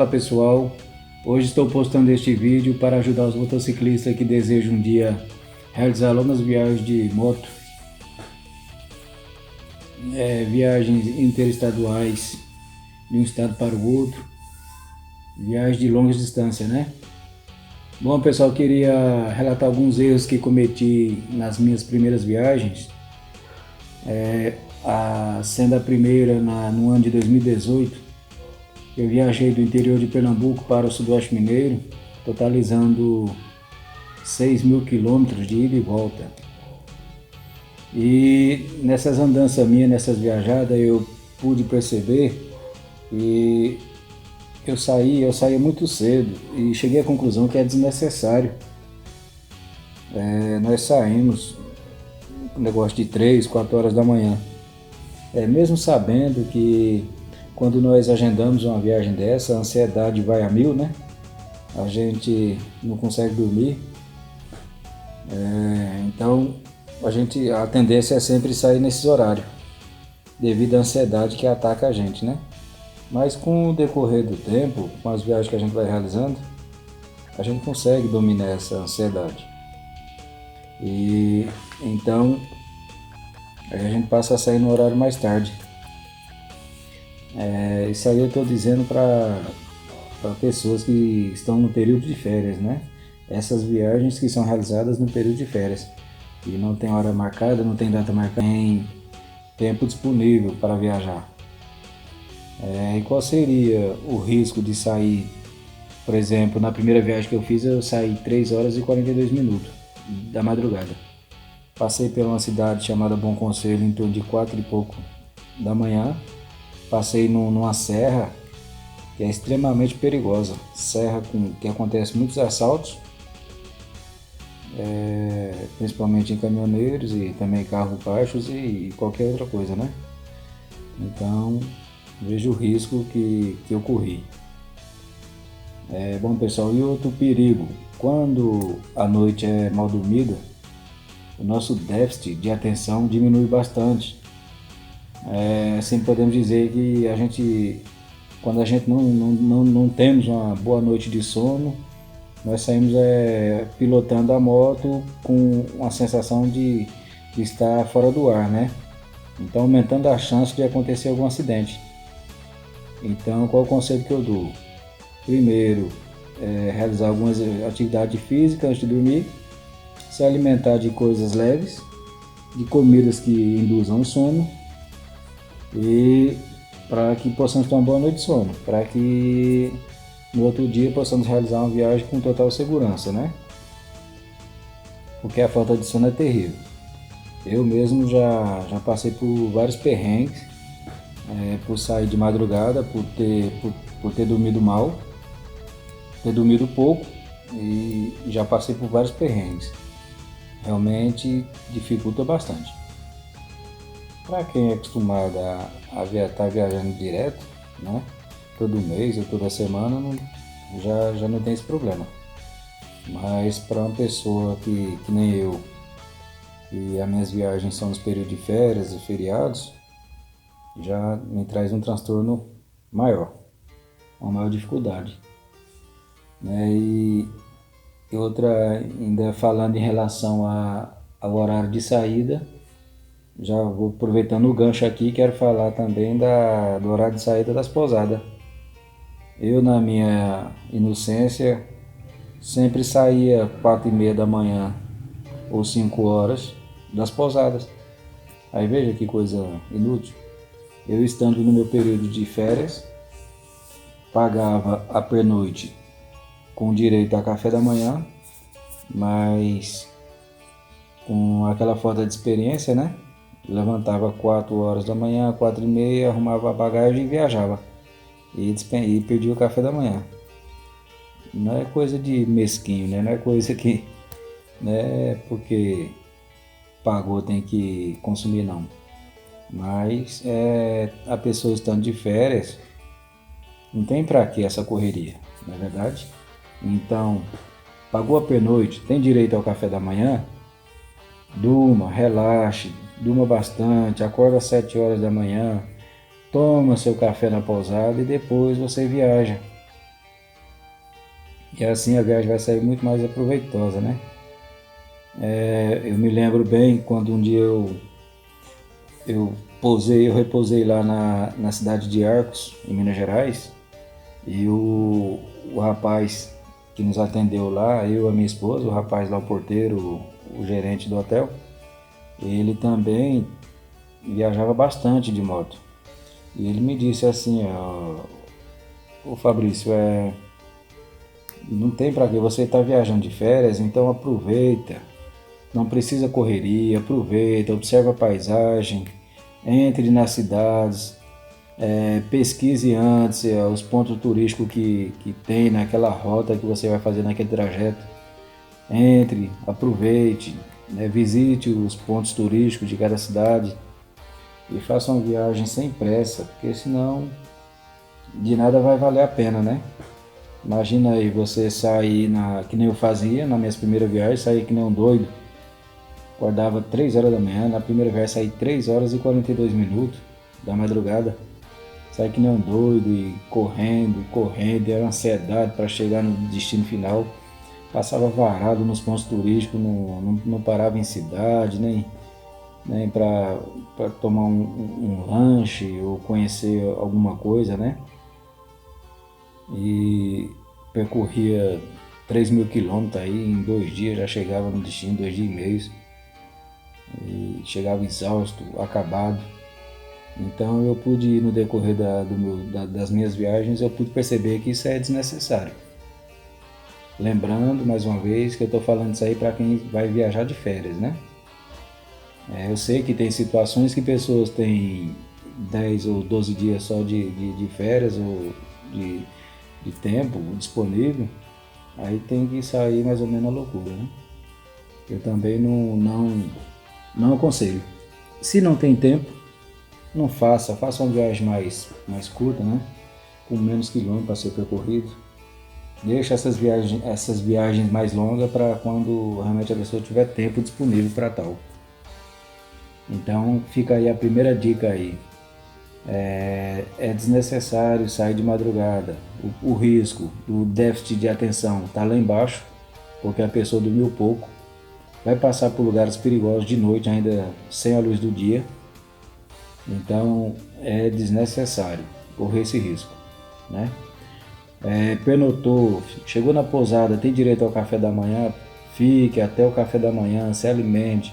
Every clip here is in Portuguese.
Fala pessoal, hoje estou postando este vídeo para ajudar os motociclistas que desejam um dia realizar longas viagens de moto, viagens interestaduais de um estado para o outro, viagens de longas distâncias, né? Bom pessoal, queria relatar alguns erros que cometi nas minhas primeiras viagens, sendo a primeira no ano de 2018. Eu viajei do interior de Pernambuco para o Sudoeste Mineiro, totalizando 6.000 quilômetros de ida e volta. E nessas andanças minhas, nessas viajadas, eu pude perceber que eu saía muito cedo e cheguei à conclusão que é desnecessário. Nós saímos um negócio de 3, 4 horas da manhã. Mesmo sabendo que quando nós agendamos uma viagem dessa, a ansiedade vai a mil, né? A gente não consegue dormir. Então a tendência é sempre sair nesses horários, devido à ansiedade que ataca a gente, né? Mas com o decorrer do tempo, com as viagens que a gente vai realizando, a gente consegue dominar essa ansiedade. E então aí a gente passa a sair no horário mais tarde. Isso aí eu estou dizendo para pessoas que estão no período de férias, né? Essas viagens que são realizadas no período de férias e não tem hora marcada, não tem data marcada, tem tempo disponível para viajar. E qual seria o risco de sair? Por exemplo, na primeira viagem que eu fiz, eu saí 3 horas e 42 minutos da madrugada. Passei por uma cidade chamada Bom Conselho em torno de 4 e pouco da manhã. Passei numa serra que é extremamente perigosa, serra que acontece muitos assaltos, principalmente em caminhoneiros e também carros baixos e qualquer outra coisa, né? Então vejo o risco que eu corri. Bom pessoal, e outro perigo, quando a noite é mal dormida, o nosso déficit de atenção diminui bastante. Assim podemos dizer que quando a gente não temos uma boa noite de sono, nós saímos pilotando a moto com uma sensação de estar fora do ar, né? Então aumentando a chance de acontecer algum acidente. Então qual é o conselho que eu dou? Primeiro, realizar algumas atividades físicas antes de dormir, se alimentar de coisas leves, de comidas que induzam o sono, e para que possamos ter uma boa noite de sono, para que no outro dia possamos realizar uma viagem com total segurança, né? Porque a falta de sono é terrível. Eu mesmo já passei por vários perrengues, por sair de madrugada, por ter dormido mal, ter dormido pouco, e já passei por vários perrengues. Realmente dificulta bastante. Para quem é acostumado a estar viajando direto, né? Todo mês ou toda semana, já não tem esse problema. Mas para uma pessoa que nem eu, e as minhas viagens são nos períodos de férias e feriados, já me traz um transtorno maior, uma maior dificuldade, né? E outra, ainda falando em relação ao horário de saída, já vou aproveitando o gancho aqui, quero falar também do horário de saída das pousadas. Eu, na minha inocência, sempre saía 4:30 da manhã ou 5 horas das pousadas. Aí veja que coisa inútil. Eu, estando no meu período de férias, pagava a pernoite com direito a café da manhã, mas com aquela falta de experiência, né? Levantava 4 horas da manhã, 4:30, arrumava a bagagem e viajava. E perdia o café da manhã. Não é coisa de mesquinho, né? Não é coisa que, né, porque pagou tem que consumir, não. Mas a pessoa estando de férias, não tem pra que essa correria, não é verdade? Então, pagou a pernoite, tem direito ao café da manhã? Durma, relaxe, durma bastante, acorda às 7 horas da manhã, toma seu café na pousada e depois você viaja. E assim a viagem vai sair muito mais proveitosa, né? Eu me lembro bem quando um dia eu repousei lá na cidade de Arcos, em Minas Gerais, e o rapaz que nos atendeu lá, eu e a minha esposa, o rapaz lá, o porteiro, o gerente do hotel, ele também viajava bastante de moto. E ele me disse assim, ó, ô Fabrício, não tem para que você está viajando de férias, então aproveita, não precisa correria, aproveita, observa a paisagem, entre nas cidades, pesquise antes os pontos turísticos que tem naquela rota que você vai fazer naquele trajeto. Entre, aproveite, né, visite os pontos turísticos de cada cidade e faça uma viagem sem pressa, porque senão de nada vai valer a pena, né? Imagina aí você sair que nem eu fazia na minha primeira viagem, sair que nem um doido. Acordava 3 horas da manhã, na primeira viagem saí 3 horas e 42 minutos da madrugada. Saí que nem um doido e correndo, correndo, era ansiedade para chegar no destino final. Passava varado nos pontos turísticos, não parava em cidade, nem para tomar um lanche ou conhecer alguma coisa, né? E percorria 3.000 quilômetros aí, em 2 dias já chegava no destino, 2 dias e meio. E chegava exausto, acabado. Então eu pude, no decorrer das minhas viagens, eu pude perceber que isso é desnecessário. Lembrando, mais uma vez, que eu estou falando isso aí para quem vai viajar de férias, né? Eu sei que tem situações que pessoas têm 10 ou 12 dias só de férias ou de, de tempo disponível, aí tem que sair mais ou menos a loucura, né? Eu também não aconselho. Se não tem tempo, não faça uma viagem mais curta, né? Com menos quilômetros para ser percorrido. Deixa essas viagens mais longas para quando realmente a pessoa tiver tempo disponível para tal. Então fica aí a primeira dica aí. É desnecessário sair de madrugada. O risco do déficit de atenção está lá embaixo, porque a pessoa dormiu pouco, vai passar por lugares perigosos de noite ainda sem a luz do dia. Então é desnecessário correr esse risco, né? Pernotou, chegou na pousada, tem direito ao café da manhã, fique até o café da manhã, se alimente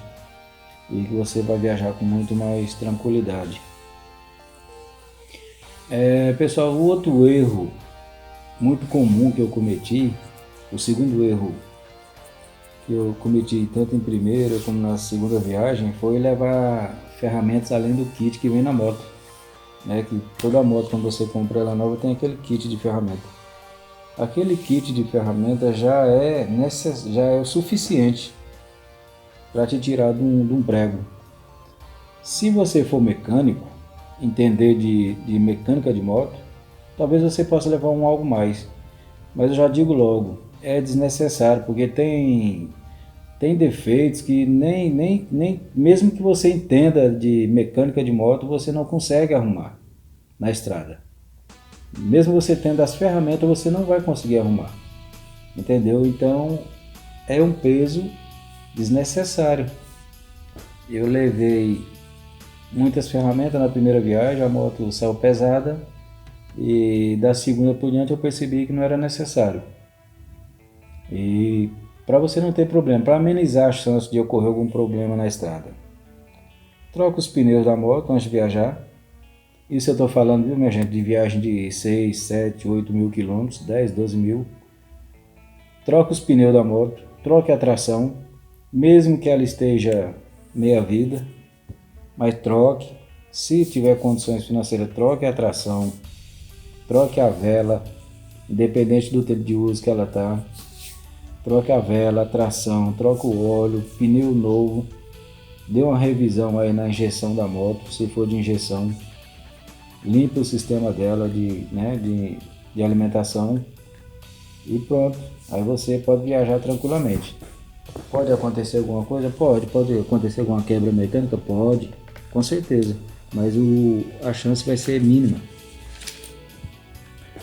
e você vai viajar com muito mais tranquilidade. Pessoal, o outro erro muito comum que eu cometi, o segundo erro que eu cometi tanto em primeira como na segunda viagem, foi levar ferramentas além do kit que vem na moto, né? Que toda moto, quando você compra ela nova, tem aquele kit de ferramenta. Aquele kit de ferramenta já é o suficiente para te tirar de um prego. Se você for mecânico, entender de mecânica de moto, talvez você possa levar algo mais. Mas eu já digo logo, é desnecessário, porque tem defeitos que nem mesmo que você entenda de mecânica de moto, você não consegue arrumar na estrada. Mesmo você tendo as ferramentas, você não vai conseguir arrumar. Entendeu? Então é um peso desnecessário. Eu levei muitas ferramentas na primeira viagem, a moto saiu pesada e da segunda por diante eu percebi que não era necessário. E para você não ter problema, para amenizar a chance de ocorrer algum problema na estrada, troca os pneus da moto antes de viajar. Isso eu estou falando, viu, minha gente, de viagem de 6, 7, 8 mil quilômetros, 10, 12 mil. Troca os pneus da moto, troque a tração, mesmo que ela esteja meia vida, mas troque. Se tiver condições financeiras, troque a tração, troque a vela, independente do tempo de uso que ela está. Troque a vela, a tração, troca o óleo, pneu novo. Dê uma revisão aí na injeção da moto, se for de injeção. Limpe o sistema dela de alimentação e pronto. Aí você pode viajar tranquilamente. Pode acontecer alguma coisa? Pode acontecer alguma quebra mecânica? Pode, com certeza. Mas a chance vai ser mínima,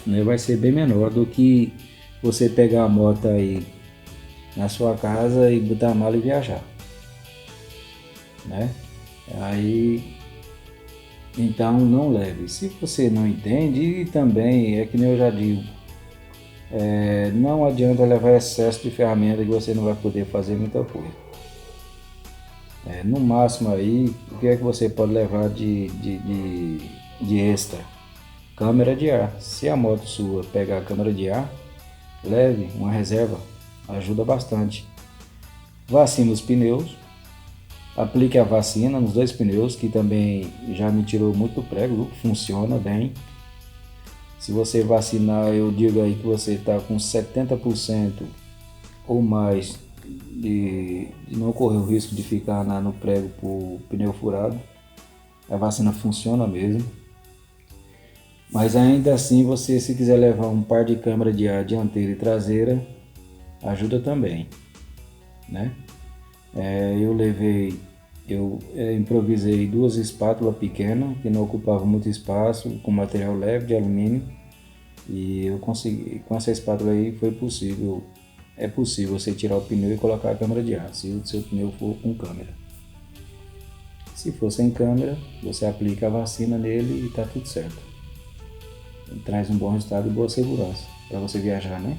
né? Vai ser bem menor do que você pegar a moto aí na sua casa e botar a mala e viajar, né? Aí, então não leve. Se você não entende, e também é que nem eu já digo, não adianta levar excesso de ferramenta que você não vai poder fazer muita coisa. No máximo aí, o que é que você pode levar de extra? Câmera de ar. Se a moto sua pegar a câmera de ar, leve uma reserva, ajuda bastante. Vacina os pneus, aplique a vacina nos dois pneus, que também já me tirou muito prego, funciona bem. Se você vacinar, eu digo aí que você está com 70% ou mais de não correr o risco de ficar no prego por pneu furado. A vacina funciona mesmo. Mas ainda assim, você se quiser levar um par de câmera de ar dianteira e traseira, ajuda também, né? Eu improvisei duas espátulas pequenas que não ocupavam muito espaço, com material leve de alumínio, e eu consegui, com essa espátula aí é possível você tirar o pneu e colocar a câmera de ar, se o seu pneu for com câmera. Se for sem câmera, você aplica a vacina nele e está tudo certo. Traz um bom resultado e boa segurança para você viajar, né?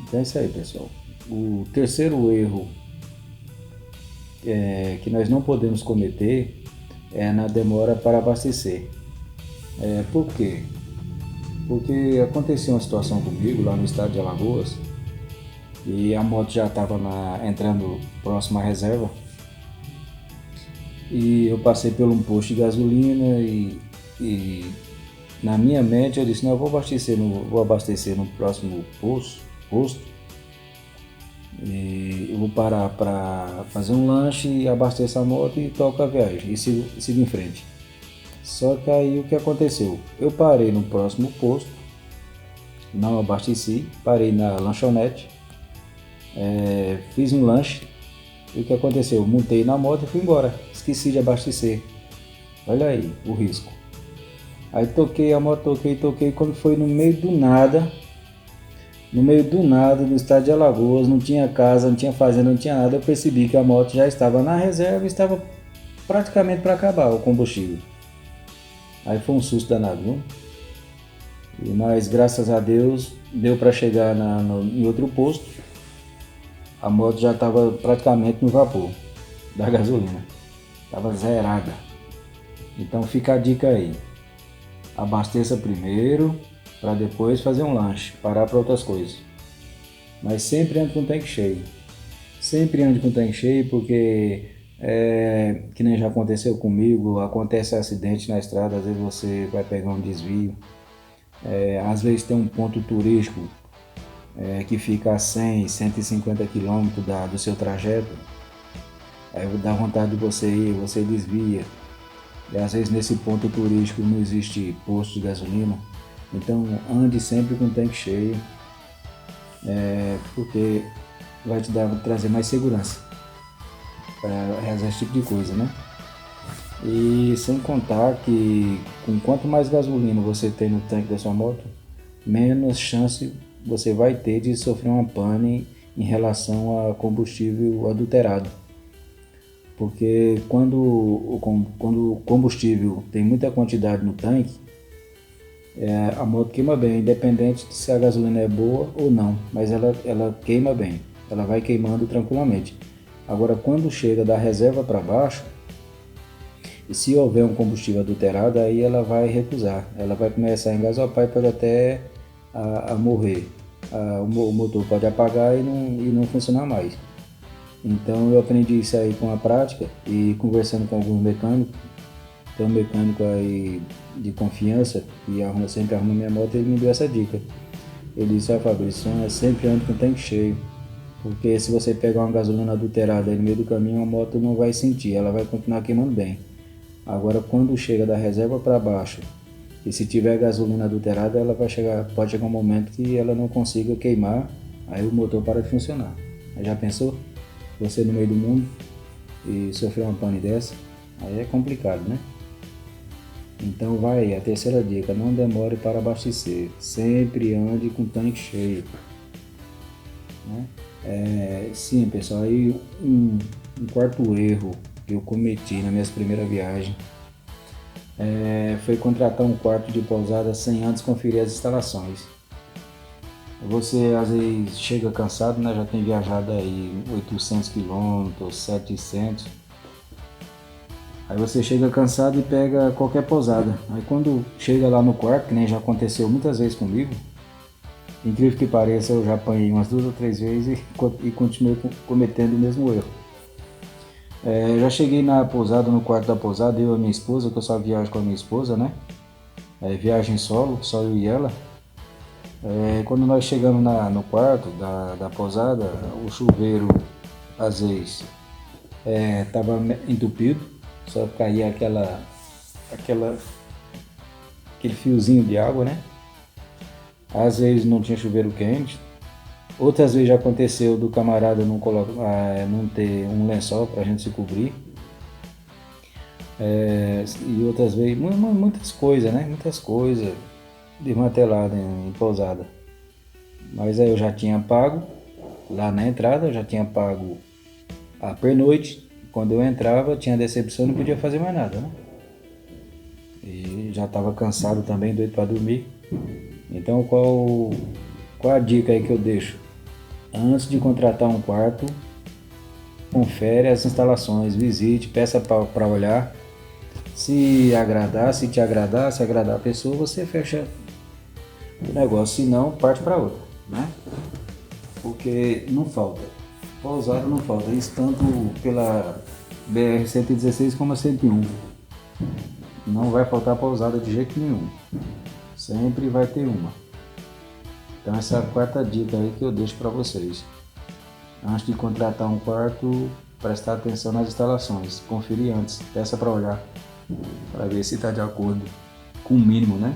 Então é isso aí, pessoal. O terceiro erro que nós não podemos cometer é na demora para abastecer. Por quê? Porque aconteceu uma situação comigo lá no estado de Alagoas e a moto já estava entrando próximo à reserva e eu passei por um posto de gasolina e na minha mente eu disse, não, eu vou abastecer no próximo posto e eu vou parar para fazer um lanche e abastecer a moto e toco a viagem e sigo em frente. Só que aí o que aconteceu? Eu parei no próximo posto, não abasteci, parei na lanchonete, fiz um lanche e o que aconteceu? Montei na moto e fui embora, esqueci de abastecer. Olha aí o risco. Aí toquei a moto, toquei, quando foi no meio do nada, no estado de Alagoas, não tinha casa, não tinha fazenda, não tinha nada, eu percebi que a moto já estava na reserva e estava praticamente para acabar o combustível. Aí foi um susto danado, viu? Mas graças a Deus deu para chegar em outro posto. A moto já estava praticamente no vapor da gasolina, estava zerada. Então fica a dica aí. Abasteça primeiro para depois fazer um lanche, parar para outras coisas. Mas sempre ande com o tanque cheio. Sempre ande com o tanque cheio porque que nem já aconteceu comigo, acontece acidente na estrada, às vezes você vai pegar um desvio, às vezes tem um ponto turístico que fica a 100, 150 quilômetros do seu trajeto, aí dá vontade de você ir, você desvia, e às vezes nesse ponto turístico não existe posto de gasolina, então ande sempre com o tanque cheio, porque vai trazer mais segurança para realizar esse tipo de coisa, né? E sem contar que com quanto mais gasolina você tem no tanque da sua moto, menos chance você vai ter de sofrer uma pane em relação a combustível adulterado. Porque quando o combustível tem muita quantidade no tanque, a moto queima bem, independente de se a gasolina é boa ou não, mas ela queima bem, ela vai queimando tranquilamente. Agora, quando chega da reserva para baixo, e se houver um combustível adulterado, aí ela vai recusar, ela vai começar a engasopar e pode até a morrer. O motor pode apagar e não funcionar mais. Então eu aprendi isso aí com a prática e conversando com alguns mecânicos. Tem um mecânico aí de confiança que sempre arruma minha moto, ele me deu essa dica. Ele disse, Fabrício, sempre ande com o tanque cheio, porque se você pegar uma gasolina adulterada aí no meio do caminho, a moto não vai sentir, ela vai continuar queimando bem. Agora quando chega da reserva para baixo, e se tiver gasolina adulterada, pode chegar um momento que ela não consiga queimar, aí o motor para de funcionar. Aí já pensou? Você no meio do mundo e sofrer uma pane dessa, aí é complicado, né? Então vai aí, a terceira dica, não demore para abastecer, sempre ande com o tanque cheio, né? Sim, pessoal, aí um quarto erro que eu cometi na minha primeira viagem foi contratar um quarto de pousada sem antes conferir as instalações. Você às vezes chega cansado, né? Já tem viajado aí 800 quilômetros, 700. Aí você chega cansado e pega qualquer pousada. Aí quando chega lá no quarto, que nem já aconteceu muitas vezes comigo, incrível que pareça, eu já apanhei umas 2 ou 3 vezes e continuei cometendo o mesmo erro. Já cheguei na pousada, no quarto da pousada, eu e a minha esposa, que eu só viajo com a minha esposa, né? Viagem solo, só eu e ela. Quando nós chegamos no quarto da pousada, o chuveiro às vezes estava entupido, só caía aquela, aquele fiozinho de água, né? Às vezes não tinha chuveiro quente. Outras vezes já aconteceu do camarada não ter um lençol para a gente se cobrir. E outras vezes, muitas coisas, né? Muitas coisas desmanteladas em pousada. Mas aí eu já tinha pago lá na entrada, eu já tinha pago a pernoite. Quando eu entrava, tinha decepção, não podia fazer mais nada, né? E já estava cansado também, doido para dormir. Então qual a dica aí que eu deixo? Antes de contratar um quarto, confere as instalações, visite, peça para olhar. Se agradar, se te agradar, se agradar a pessoa, você fecha o negócio. Se não, parte para outra, né? Porque não falta. Pousada não falta. Isso tanto pela BR-116 como a 101. Não vai faltar pousada de jeito nenhum. Sempre vai ter uma. Então essa é a quarta dica aí que eu deixo para vocês. Antes de contratar um quarto, prestar atenção nas instalações. Conferir antes, peça para olhar, para ver se está de acordo com o mínimo, né?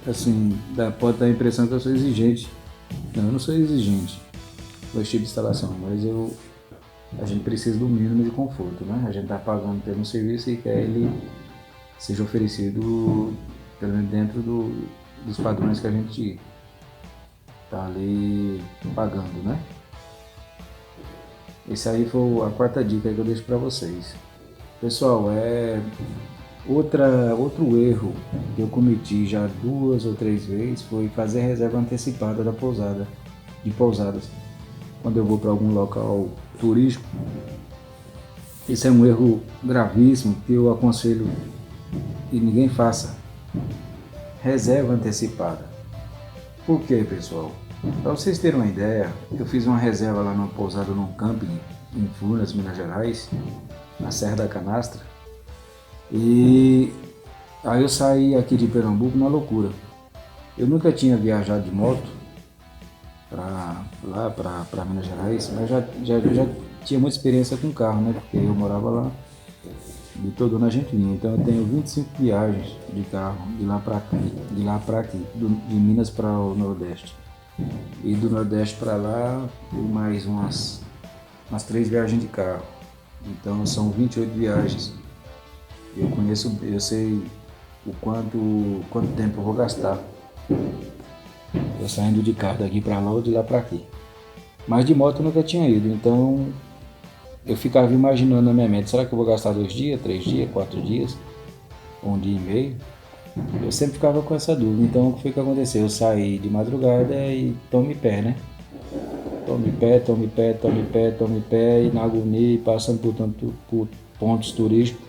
Assim, pode dar a impressão que eu sou exigente. Não, eu não sou exigente com esse tipo de instalação, mas a gente precisa do mínimo de conforto, né? A gente está pagando pelo serviço e quer ele seja oferecido pelo menos dentro dos padrões que a gente está ali pagando, né? Esse aí foi a quarta dica que eu deixo para vocês. Pessoal, outro erro que eu cometi já 2 ou 3 vezes foi fazer reserva antecipada de pousadas, quando eu vou para algum local turístico. Esse é um erro gravíssimo que eu aconselho que ninguém faça. Reserva antecipada. Por quê, pessoal? Para vocês terem uma ideia, eu fiz uma reserva lá numa pousada num camping em Furnas, Minas Gerais, na Serra da Canastra. E aí eu saí aqui de Pernambuco na loucura. Eu nunca tinha viajado de moto para Minas Gerais, mas já tinha muita experiência com carro, né? Porque eu morava lá de todo na Argentina. Então eu tenho 25 viagens de carro de lá para aqui, de Minas para o Nordeste. E do Nordeste para lá, mais umas 3 viagens de carro. Então são 28 viagens. Eu sei quanto tempo eu vou gastar. Eu saindo de carro daqui para lá ou de lá para aqui. Mas de moto eu nunca tinha ido, então eu ficava imaginando na minha mente, será que eu vou gastar 2 dias, 3 dias, 4 dias, 1 dia e meio? Eu sempre ficava com essa dúvida. Então o que foi que aconteceu? Eu saí de madrugada e tome pé, né? Tome pé, tome pé, tome pé, tome pé, e na agonia, passando por pontos turísticos,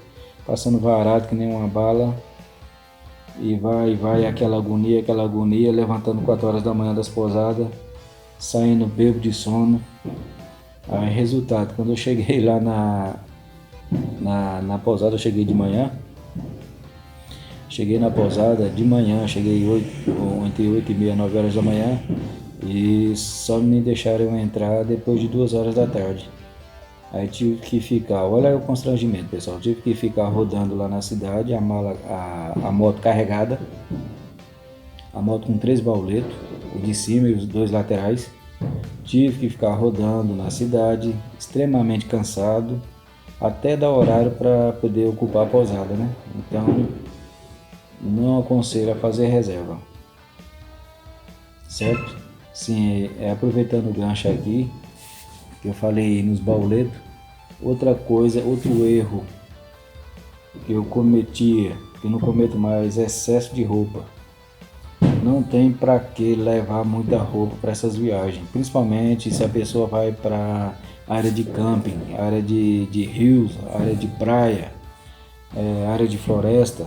passando varado que nem uma bala, e vai aquela agonia, levantando 4 horas da manhã das pousadas, saindo bêbado de sono. Aí resultado, quando eu cheguei lá na pousada, eu cheguei de manhã. Cheguei na pousada de manhã, cheguei entre 8 e meia, 9 horas da manhã, e só me deixaram eu entrar depois de 2 horas da tarde. Aí tive que ficar, olha o constrangimento, pessoal, tive que ficar rodando lá na cidade, a moto carregada, a moto com 3 bauletos, o de cima e os 2 laterais. Tive que ficar rodando na cidade, extremamente cansado, até dar horário para poder ocupar a pousada, né? Então, não aconselho a fazer reserva, certo? Sim, aproveitando o gancho aqui, que eu falei nos bauletos, outra coisa, outro erro que eu cometia, que eu não cometo mais, é excesso de roupa. Não tem para que levar muita roupa para essas viagens, principalmente se a pessoa vai para área de camping, área de rios, área de praia, área de floresta.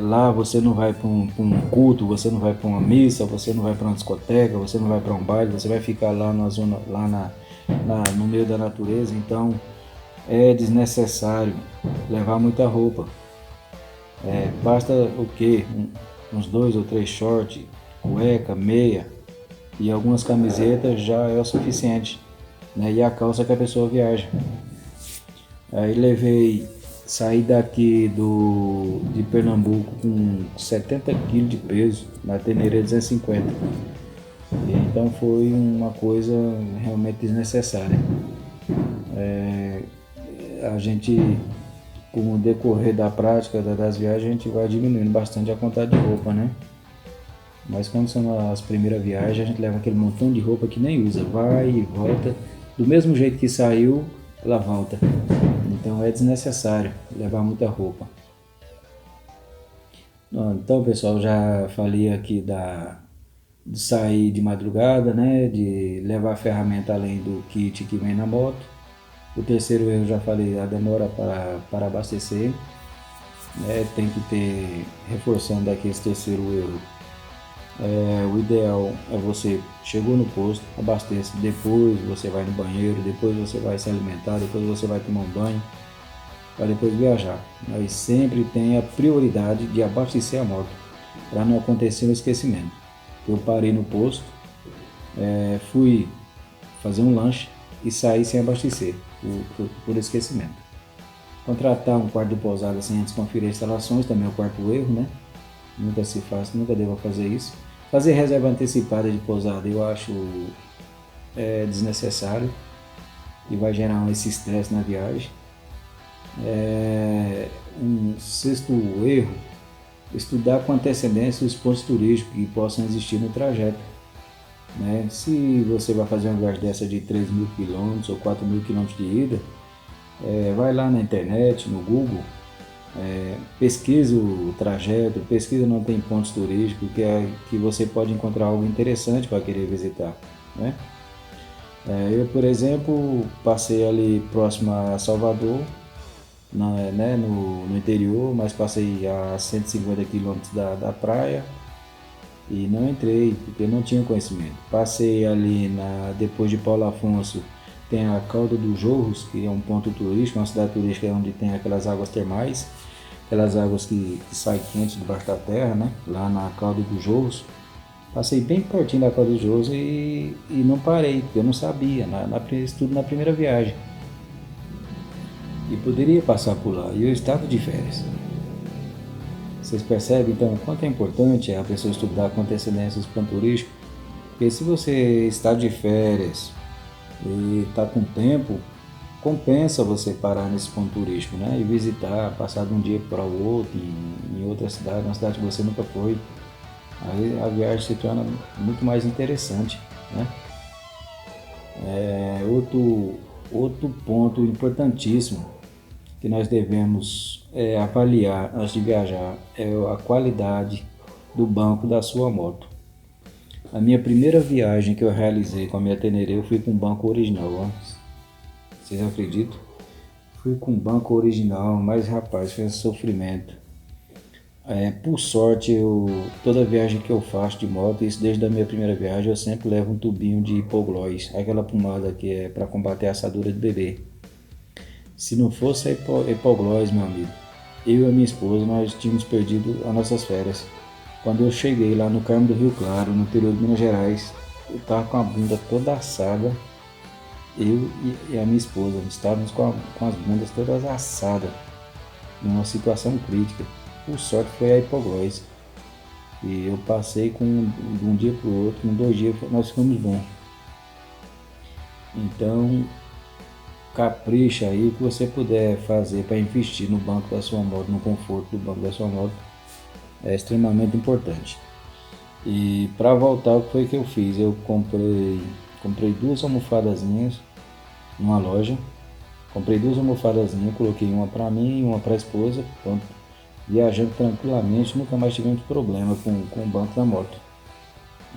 Lá você não vai para um culto, você não vai para uma missa, você não vai para uma discoteca, você não vai para um baile, você vai ficar lá na zona, lá no meio da natureza. Então é desnecessário levar muita roupa. Basta o que? Uns 2 ou 3 shorts, cueca, meia e algumas camisetas já é o suficiente, né? E a calça que a pessoa viaja. Aí saí daqui de Pernambuco com 70 quilos de peso, na Tenere 250. Então foi uma coisa realmente desnecessária. A gente, com o decorrer da prática das viagens, a gente vai diminuindo bastante a quantidade de roupa, né? Mas quando são as primeiras viagens, a gente leva aquele montão de roupa que nem usa, vai e volta. Do mesmo jeito que saiu, ela volta. Então é desnecessário levar muita roupa. Então, pessoal, já falei aqui de sair de madrugada, né? De levar a ferramenta além do kit que vem na moto. O terceiro erro, já falei, a demora para abastecer. Tem que ter, reforçando aqui esse terceiro erro, o ideal é você chegou no posto, abastece, depois você vai no banheiro, depois você vai se alimentar, depois você vai tomar um banho, para depois viajar. Mas sempre tenha prioridade de abastecer a moto, para não acontecer um esquecimento. Eu parei no posto, fui fazer um lanche e saí sem abastecer, por esquecimento. Contratar um quarto de pousada sem antes conferir instalações também é o quarto erro, né? Nunca se faz, nunca deva fazer isso. Fazer reserva antecipada de pousada eu acho desnecessário e vai gerar esse estresse na viagem. Um sexto erro, estudar com antecedência os pontos turísticos que possam existir no trajeto. Né? Se você vai fazer uma viagem dessa de 3.000 km ou 4.000 km de ida, vai lá na internet, no Google, pesquisa o trajeto, pesquisa não tem pontos turísticos que você pode encontrar algo interessante para querer visitar, né? Eu, por exemplo, passei ali próximo a Salvador, né, no interior, mas passei a 150 quilômetros da praia e não entrei porque não tinha conhecimento. Passei ali depois de Paulo Afonso, tem a Calda dos Jorros, que é um ponto turístico, uma cidade turística onde tem aquelas águas termais, aquelas águas que saem quentes debaixo da terra, né? Lá na Calda dos Jorros. Passei bem pertinho da Calda dos Jorros e não parei, porque eu não sabia, tudo na primeira viagem. E poderia passar por lá, e eu estava de férias. Vocês percebem então o quanto é importante a pessoa estudar com antecedência os pontos turísticos? Porque se você está de férias e está com tempo, compensa você parar nesse ponto turístico, né? E visitar, passar de um dia para o outro, em outra cidade, uma cidade que você nunca foi. Aí a viagem se torna muito mais interessante, né? Outro ponto importantíssimo que nós devemos avaliar antes de viajar é a qualidade do banco da sua moto. A minha primeira viagem que eu realizei com a minha Tenere, eu fui com um banco original, ó. Vocês acreditam? Fui com um banco original, mas rapaz, foi um sofrimento. Por sorte, toda viagem que eu faço de moto, isso desde a minha primeira viagem, eu sempre levo um tubinho de hipoglós, aquela pomada que é para combater a assadura de bebê. Se não fosse a hipoglós, meu amigo, eu e a minha esposa, nós tínhamos perdido as nossas férias. Quando eu cheguei lá no Carmo do Rio Claro, no interior de Minas Gerais, eu estava com a bunda toda assada. Eu e a minha esposa estávamos com as bundas todas assadas, numa situação crítica. Por sorte foi a hipoglós. E eu passei de um dia para o outro, em 2 dias nós ficamos bons. Então, capricha aí o que você puder fazer para investir no banco da sua moto, no conforto do banco da sua moto, é extremamente importante. E para voltar, o que foi que eu fiz? Eu comprei duas almofadazinhas numa loja. Comprei duas almofadazinhas, coloquei uma para mim e uma para a esposa. Pronto, viajando tranquilamente, nunca mais tivemos problema com o banco da moto.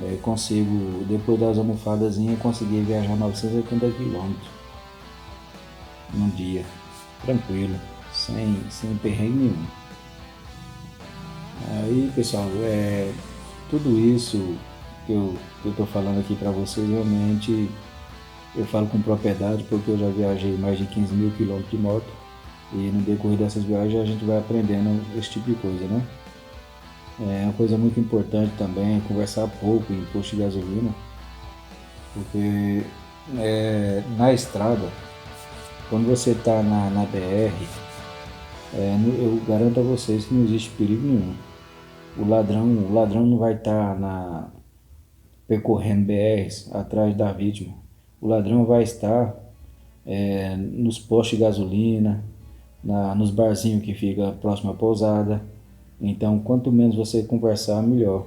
Eu consigo, depois das almofadazinhas, conseguir viajar 980 quilômetros num dia, tranquilo, sem perrengue nenhum. Aí, pessoal, tudo isso que eu tô falando aqui para vocês, realmente eu falo com propriedade, porque eu já viajei mais de 15 mil quilômetros de moto e no decorrer dessas viagens a gente vai aprendendo esse tipo de coisa, né? É uma coisa muito importante também é conversar pouco em posto de gasolina, porque na estrada, quando você está na BR, eu garanto a vocês que não existe perigo nenhum. O ladrão não vai estar percorrendo BRs atrás da vítima. O ladrão vai estar nos postos de gasolina, nos barzinhos que fica próximo à pousada. Então, quanto menos você conversar, melhor.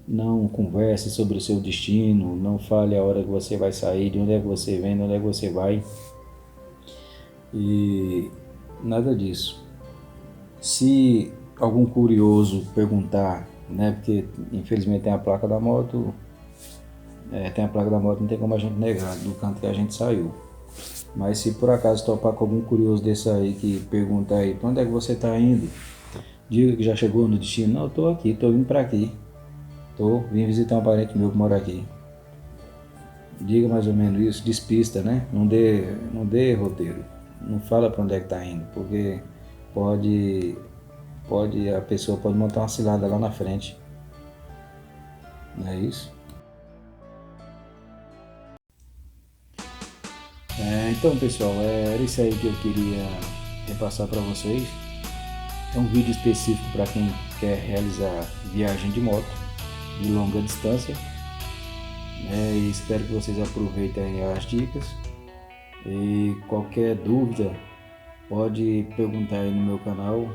Não converse sobre o seu destino, não fale a hora que você vai sair, de onde é que você vem, de onde é que você vai. E nada disso. Se algum curioso perguntar, né, porque infelizmente tem a placa da moto, tem a placa da moto, não tem como a gente negar do canto que a gente saiu. Mas se por acaso topar com algum curioso desse aí que pergunta aí, pra onde é que você tá indo? Diga que já chegou no destino. Não, eu tô aqui, tô vindo pra aqui. Vim visitar um parente meu que mora aqui. Diga mais ou menos isso, despista, né? Não dê roteiro. Não fala pra onde é que tá indo, porque a pessoa pode montar uma cilada lá na frente. Não é isso? Então, pessoal, era isso aí que eu queria repassar para vocês. É um vídeo específico para quem quer realizar viagem de moto de longa distância. E espero que vocês aproveitem as dicas. E qualquer dúvida, pode perguntar aí no meu canal,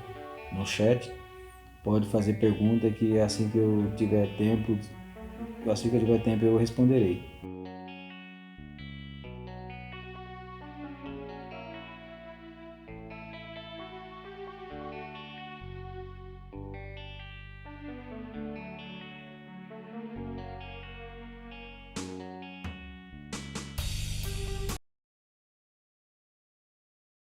no chat. Pode fazer pergunta que assim que eu tiver tempo eu responderei.